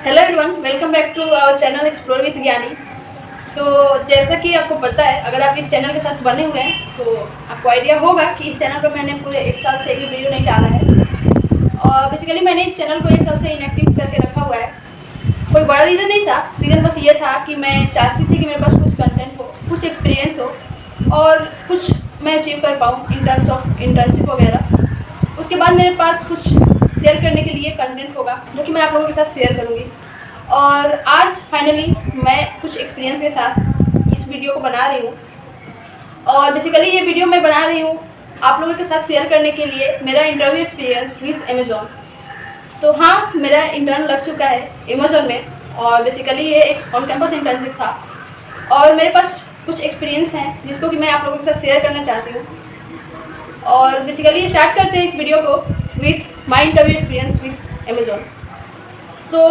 Hello everyone, welcome back to our channel explore with Gyani. तो जैसा कि आपको पता है, अगर आप इस चैनल के साथ बने हुए हैं तो आपको आइडिया होगा कि इस चैनल पर मैंने पूरे 1 साल से एक भी वीडियो नहीं डाला है। और बेसिकली मैंने इस चैनल को 1 साल से इनएक्टिव करके रखा हुआ है। कोई बड़ा रीज़न नहीं था, रीज़न बस ये था कि मैं चाहती थी कि मेरे पास कुछ कंटेंट हो, कुछ एक्सपीरियंस हो और कुछ मैं अचीव कर पाऊँ इन टर्म्स ऑफ इंटर्नशिप वगैरह। उसके बाद मेरे पास कुछ शेयर करने के लिए कंटेंट होगा जो कि मैं आप लोगों के साथ शेयर करूँगी। और आज फाइनली मैं कुछ एक्सपीरियंस के साथ इस वीडियो को बना रही हूँ। और बेसिकली ये वीडियो मैं बना रही हूँ आप लोगों के साथ शेयर करने के लिए मेरा इंटरव्यू एक्सपीरियंस विद अमेज़ॉन। तो हाँ, मेरा इंटर्न लग चुका है अमेज़ॉन में और बेसिकली ये एक ऑन कैंपस इंटर्नशिप था और मेरे पास कुछ एक्सपीरियंस हैं जिसको कि मैं आप लोगों के साथ शेयर करना चाहती हूँ। और बेसिकली स्टार्ट करते हैं इस वीडियो को with my interview experience with Amazon. तो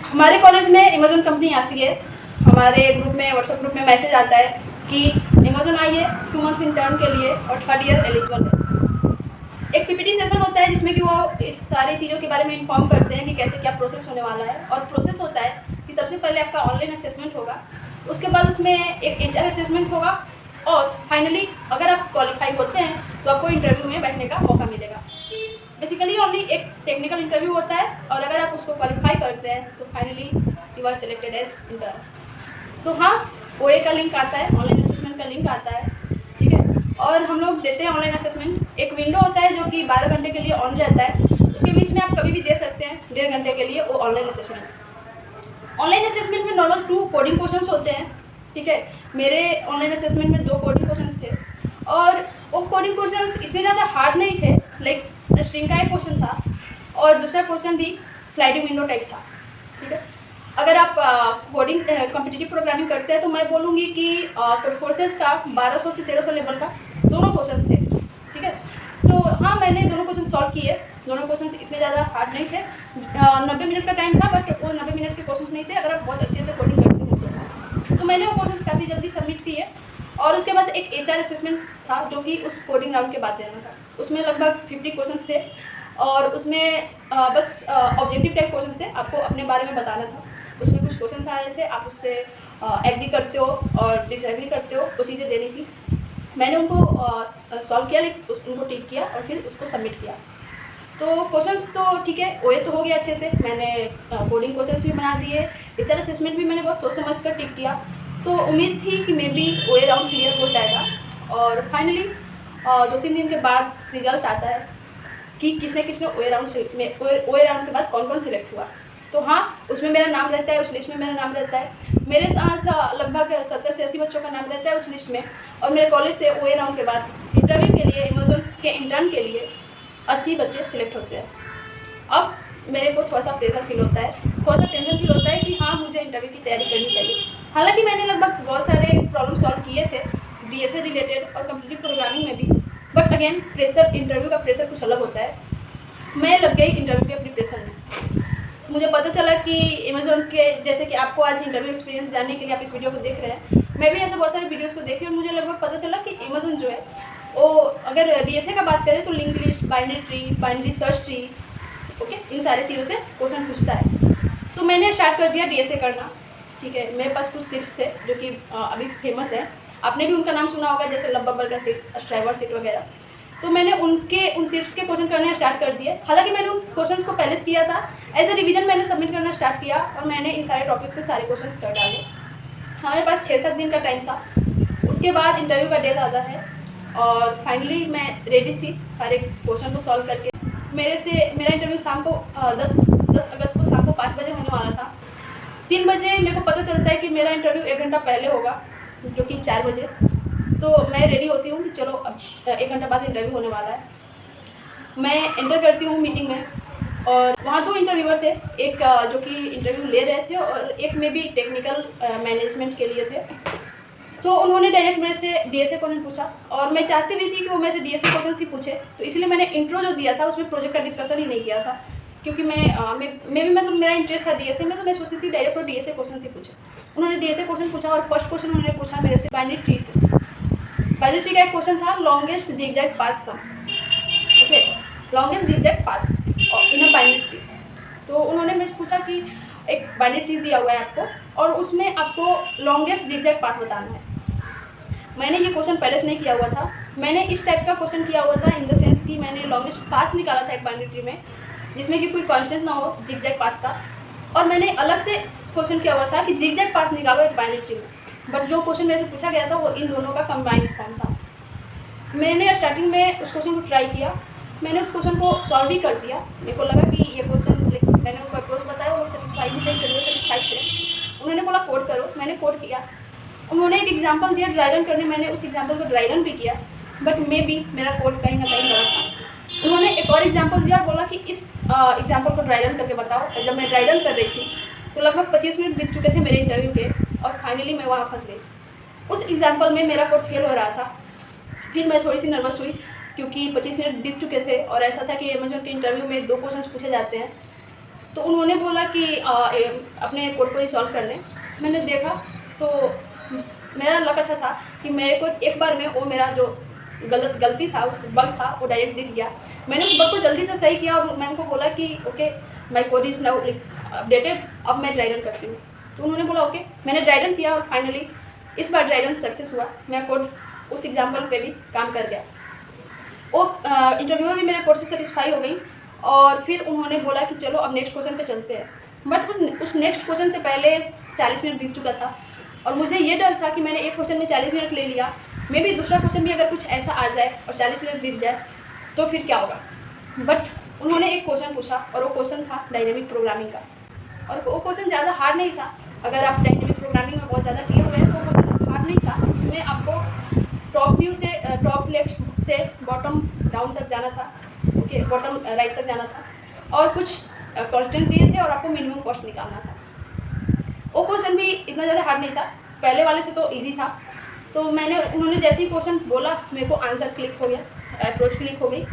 हमारे कॉलेज में अमेज़ॉन कंपनी आती है, हमारे ग्रुप में व्हाट्सएप ग्रुप में मैसेज आता है कि अमेज़ॉन आई है 2 मंथ इंटर्न के लिए और 3rd ईयर एलिजिबल है। एक पीपीटी सेशन होता है जिसमें कि वो इस सारी चीज़ों के बारे में इन्फॉर्म करते हैं कि कैसे क्या प्रोसेस होने वाला है। और प्रोसेस होता है कि सबसे पहले आपका ऑनलाइन असेसमेंट होगा, उसके बाद उसमें एक एचआर असेसमेंट होगा और फाइनली अगर आप क्वालिफाई होते हैं तो आपको इंटरव्यू में बैठने का मौका मिलेगा। बेसिकली ओनली एक टेक्निकल इंटरव्यू होता है और अगर आप उसको क्वालिफाई करते हैं तो finally you are selected as intern. तो हाँ, ओए का लिंक आता है, ऑनलाइन असेसमेंट का लिंक आता है, ठीक है। और हम लोग देते हैं ऑनलाइन असेसमेंट। एक विंडो होता है जो कि 12 घंटे के लिए ऑन रहता है, उसके बीच में आप कभी भी दे सकते हैं 1.5 घंटे के लिए वो ऑनलाइन असेसमेंट। ऑनलाइन असेसमेंट में नॉर्मल 2 कोडिंग क्वेश्चंस होते हैं, ठीक है। मेरे ऑनलाइन असेसमेंट में 2 कोडिंग क्वेश्चंस थे और वो कोडिंग क्वेश्चंस इतने ज़्यादा हार्ड नहीं थे। लाइक स्ट्रिंग का एक क्वेश्चन था और दूसरा क्वेश्चन भी स्लाइडिंग विंडो टाइप था, ठीक है। अगर आप कोडिंग कॉम्पिटिटिव प्रोग्रामिंग करते हैं तो मैं बोलूँगी कि कोर्सेज का 1200 से 1300 लेवल का दोनों क्वेश्चंस थे, ठीक है। तो हाँ, मैंने दोनों क्वेश्चन सॉल्व किए। दोनों क्वेश्चंस इतने ज़्यादा हार्ड नहीं थे। 90 मिनट का टाइम था बट वो 90 मिनट के क्वेश्चंस नहीं थे अगर आप बहुत अच्छे से कोडिंग करते हो तो मैंने वो क्वेश्चंस काफ़ी जल्दी सबमिट किए। और उसके बाद एक एचआर असेसमेंट था जो कि उस कोडिंग राउंड के बाद देना था। उसमें लगभग 50 क्वेश्चंस थे और उसमें बस ऑब्जेक्टिव टाइप क्वेश्चन थे, आपको अपने बारे में बताना था। उसमें कुछ क्वेश्चंस आ रहे थे, आप उससे एग्री करते हो और डिसएग्री करते हो, वो चीज़ें देनी थी। मैंने उनको सॉल्व किया, लेकिन उनको टिक किया और फिर उसको सबमिट किया। तो क्वेश्चंस तो ठीक है, ओए तो हो गया अच्छे से। मैंने कोडिंग क्वेश्चंस भी बना दिए, एचआर असेसमेंट भी मैंने बहुत सोच समझ कर टिक किया। तो उम्मीद थी कि मे बी ओए राउंड क्लियर हो जाएगा। और फाइनली 2-3 दिन के बाद रिजल्ट आता है कि किसने किसने ओए राउंड के बाद कौन कौन सिलेक्ट हुआ। तो हाँ, उसमें मेरा नाम रहता है, उस लिस्ट में मेरा नाम रहता है। मेरे साथ लगभग 70 से 80 बच्चों का नाम रहता है उस लिस्ट में। और मेरे कॉलेज से ओए राउंड के बाद इंटरव्यू के लिए अमेज़ॉन के इंटर्न के लिए 80 बच्चे सिलेक्ट होते हैं। अब मेरे को थोड़ा सा प्रेशर फील होता है, थोड़ा सा टेंशन फील होता है कि हाँ, मुझे इंटरव्यू की तैयारी करनी चाहिए। हालांकि मैंने लगभग बहुत सारे प्रॉब्लम सॉल्व किए थे डीएसए रिलेटेड और कम्पिटिटिव प्रोग्रामिंग में भी, बट अगेन प्रेशर, इंटरव्यू का प्रेशर कुछ अलग होता है। मैं लग गई इंटरव्यू के प्रिपरेशन में। मुझे पता चला कि अमेज़ॉन के, जैसे कि आपको आज इंटरव्यू एक्सपीरियंस जानने के लिए आप इस वीडियो को देख रहे हैं, मैं भी ऐसे बहुत सारे वीडियोस को देखी और मुझे लगभग पता चला कि अमेज़ॉन जो है वो, अगर डीएसए का बात करें तो link list, binary tree, binary search tree, okay, इन सारी चीज़ों से क्वेश्चन पूछता है। तो मैंने स्टार्ट कर दिया डीएसए करना, ठीक है। मेरे पास कुछ सीट्स थे जो कि अभी फेमस है, आपने भी उनका नाम सुना होगा, जैसे लब्बबर का सीट, स्ट्राइवर सीट वगैरह। तो मैंने उन सीट्स के क्वेश्चन करने स्टार्ट कर दिए। हालांकि मैंने उन क्वेश्चंस को पहले से किया था, एज ए रिवीजन मैंने सबमिट करना स्टार्ट किया और मैंने इन सारे टॉपिक्स के सारे क्वेश्चन कर डाले। हमारे पास 6-7 दिन का टाइम था। उसके बाद इंटरव्यू का डेट आता है और फाइनली मैं रेडी थी हर एक क्वेश्चन को सॉल्व करके। मेरा इंटरव्यू शाम को 10 अगस्त को शाम को 5 बजे होने वाला था। 3 बजे मेरे को पता चलता है कि मेरा इंटरव्यू 1 घंटा पहले होगा, जो कि 4 बजे। तो मैं रेडी होती हूँ कि चलो अब 1 घंटा बाद इंटरव्यू होने वाला है। मैं एंटर करती हूँ मीटिंग में और वहाँ 2 इंटरव्यूअर थे, एक जो कि इंटरव्यू ले रहे थे और एक में भी टेक्निकल मैनेजमेंट के लिए थे। तो उन्होंने डायरेक्ट मेरे से डीएसए क्वेश्चन पूछा और मैं चाहती भी थी कि वो मेरे से डीएसए क्वेश्चन ही पूछे। तो इसलिए मैंने इंट्रो जो दिया था उसमें प्रोजेक्ट का डिस्कशन ही नहीं किया था, क्योंकि मतलब मेरा इंटरेस्ट था डीएसए में, तो मैं सोचती थी डायरेक्ट वो डीएसए क्वेश्चन ही पूछे। उन्होंने डीएसए क्वेश्चन पूछा और फर्स्ट क्वेश्चन उन्होंने पूछा मेरे से बाइनरी ट्री से। बाइनरी ट्री का एक क्वेश्चन था, longest zigzag path sum, okay, longest zigzag path in a binary tree. तो उन्होंने मुझसे पूछा कि एक बाइनरी ट्री दिया हुआ है आपको और उसमें आपको लॉन्गेस्ट जिगजैग पाथ बताना है। मैंने ये क्वेश्चन पहले से नहीं किया हुआ था, मैंने इस टाइप का क्वेश्चन किया हुआ था इन द सेंस कि मैंने लॉन्गेस्ट पाथ निकाला था एक बाइनरी ट्री में जिसमें कि कोई कांस्टेंट ना हो जिगजैग पाथ का, और मैंने अलग से क्वेश्चन किया हुआ था कि जिगजैग पाथ निकालो एक बाइनरी ट्री में। बट जो क्वेश्चन मेरे से पूछा गया था वो इन दोनों का कंबाइंड फॉर्म था। मैंने स्टार्टिंग में उस क्वेश्चन को ट्राई किया, मैंने उस क्वेश्चन को सॉल्व भी कर दिया। मेरे को लगा कि ये क्वेश्चन मैंने उनको अप्रोच बताया, वो सेटिस्फाइड भी थे, सेटिस्फाइड थे। उन्होंने बोला कोड करो, मैंने कोड किया। उन्होंने एक एग्जांपल दिया ड्राई रन करने, मैंने उस एग्जांपल को ड्राई रन भी किया, बट मे बी मेरा कोड कहीं ना कहीं गलत था। उन्होंने एक और एग्जांपल दिया, बोला कि इस एग्जांपल को ड्राई रन करके बताओ। और जब मैं ड्राई रन कर रही थी तो लगभग 25 मिनट बीत चुके थे मेरे इंटरव्यू के, और फाइनली मैं वहाँ फंस गई। उस एग्जाम्पल में मेरा कोड फेल हो रहा था। फिर मैं थोड़ी सी नर्वस हुई क्योंकि 25 मिनट बीत चुके थे और ऐसा था कि अमेज़न के इंटरव्यू में 2 क्वेश्चंस पूछे जाते हैं। तो उन्होंने बोला कि अपने कोड को रिसॉल्व करने। मैंने देखा तो मेरा लक अच्छा था कि मेरे को एक बार में वो मेरा जो गलती था, उस बग था, वो डायरेक्ट दिख गया। मैंने उस बग को जल्दी से सही किया और मैंने को बोला कि okay my code is now updated, अब मैं ड्राई रन करती हूँ। तो उन्होंने बोला ओके। मैंने ड्राई रन किया और फाइनली इस बार ड्राई रन सक्सेस हुआ। मेरा कोड उस एग्जाम्पल पे भी काम कर गया। वो इंटरव्यूअर भी मेरे कोड से सेटिस्फाई हो गई और फिर उन्होंने बोला कि चलो अब नेक्स्ट क्वेश्चन पे चलते हैं। बट उस नेक्स्ट क्वेश्चन से पहले 40 मिनट बीत चुका था और मुझे ये डर था कि मैंने एक क्वेश्चन में 40 मिनट ले लिया, मे भी दूसरा क्वेश्चन भी अगर कुछ ऐसा आ जाए और 40 मिनट बीत जाए तो फिर क्या होगा। बट उन्होंने एक क्वेश्चन पूछा और वो क्वेश्चन था डायनेमिक प्रोग्रामिंग का, और वो क्वेश्चन ज़्यादा हार्ड नहीं था। अगर आप डायनेमिक प्रोग्रामिंग में बहुत ज़्यादा किए हुए हैं तो क्वेश्चन हार्ड नहीं था। उसमें आपको टॉप लेफ्ट से बॉटम डाउन तक जाना था, ओके, बॉटम राइट तक जाना था और कुछ कॉन्स्टेंट दिए थे और आपको मिनिमम कॉस्ट निकालना था। वो क्वेश्चन भी इतना ज़्यादा हार्ड नहीं था, पहले वाले से तो इजी था। तो उन्होंने जैसे ही क्वेश्चन बोला मेरे को आंसर क्लिक हो गया, अप्रोच क्लिक हो गई।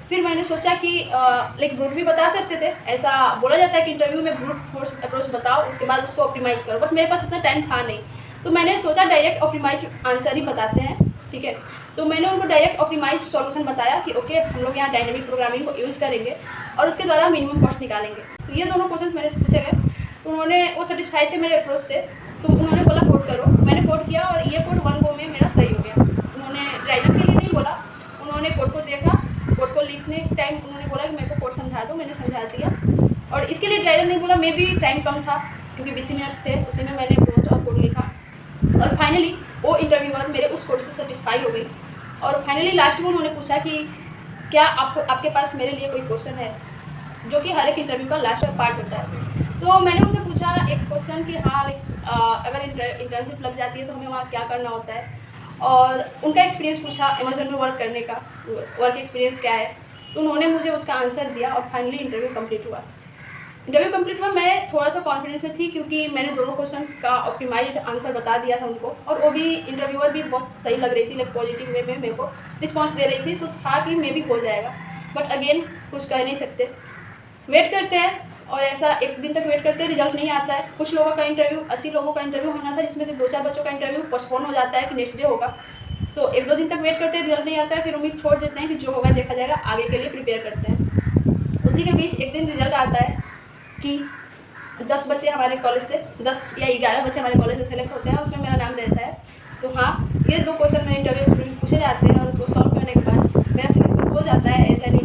फिर मैंने सोचा कि लाइक ब्रूट भी बता सकते थे, ऐसा बोला जाता है कि इंटरव्यू में ब्रूट फोर्स अप्रोच बताओ, उसके बाद उसको ऑप्टिमाइज़ करो, बट मेरे पास उतना टाइम था नहीं। तो मैंने सोचा डायरेक्ट ऑप्टिमाइज आंसर ही बताते हैं, ठीक है। तो मैंने उनको डायरेक्ट ऑप्टिमाइज सॉल्यूशन बताया कि ओके हम लोग यहाँ डायनेमिक प्रोग्रामिंग को यूज़ करेंगे और उसके द्वारा मिनिमम कॉस्ट निकालेंगे। तो ये दोनों क्वेश्चन मेरे से पूछे गए। उन्होंने वो सेटिस्फाई थे मेरे अप्रोच से, तो उन्होंने बोला कोड करो। मैंने कोड किया और ये कोड 1 गो में मेरा सही हो गया। उन्होंने ड्राई रन के लिए नहीं बोला, उन्होंने कोड को देखा, कोड को लिखने टाइम उन्होंने बोला कि मेरे को कोड समझा दो, मैंने समझा दिया। और इसके लिए ड्राई रन नहीं बोला, मे भी टाइम कम था क्योंकि 20 मिनट्स थे, उसी में मैंने अप्रोच और कोड लिखा और फाइनली वो इंटरव्यूअर मेरे उस कोड से सेटिस्फाई हो गई। और फाइनली लास्ट में उन्होंने पूछा कि क्या आपके पास मेरे लिए कोई क्वेश्चन है, जो कि हर एक इंटरव्यू का लास्ट पार्ट होता है। तो मैंने उनसे पूछा एक क्वेश्चन कि हाँ अगर इंटर्नशिप लग जाती है तो हमें वहाँ क्या करना होता है, और उनका एक्सपीरियंस पूछा अमेज़न में वर्क करने का, वर्क एक्सपीरियंस क्या है। तो उन्होंने मुझे उसका आंसर दिया और फाइनली इंटरव्यू कंप्लीट हुआ। मैं थोड़ा सा कॉन्फिडेंस में थी क्योंकि मैंने दोनों क्वेश्चन का ऑप्टिमाइज्ड आंसर बता दिया था उनको, और वो भी इंटरव्यूअर भी बहुत सही लग रही थी, लाइक पॉजिटिव वे में मेरे को रिस्पॉन्स दे रही थी। तो था कि मे भी हो जाएगा, बट अगेन कुछ कह नहीं सकते, वेट करते हैं। और ऐसा एक दिन तक वेट करते हैं, रिजल्ट नहीं आता है। कुछ लोगों का इंटरव्यू 80 लोगों का इंटरव्यू होना था, जिसमें से 2-4 बच्चों का इंटरव्यू पोस्टपोन हो जाता है कि नेक्स्ट डे होगा। तो 1-2 दिन तक वेट करते हैं, रिजल्ट नहीं आता है, फिर उम्मीद छोड़ देते हैं कि जो होगा देखा जाएगा, आगे के लिए प्रिपेयर करते हैं। उसी के बीच एक दिन रिजल्ट आता है कि 10 बच्चे हमारे कॉलेज से, 10 या 11 बच्चे हमारे कॉलेज से सेलेक्ट होते हैं, उसमें मेरा नाम रहता है। तो हाँ, ये 2 क्वेश्चन मेरे इंटरव्यू में पूछे जाते हैं और उसको सॉल्व करने के बाद मेरा सिलेक्शन हो जाता है। ऐसा नहीं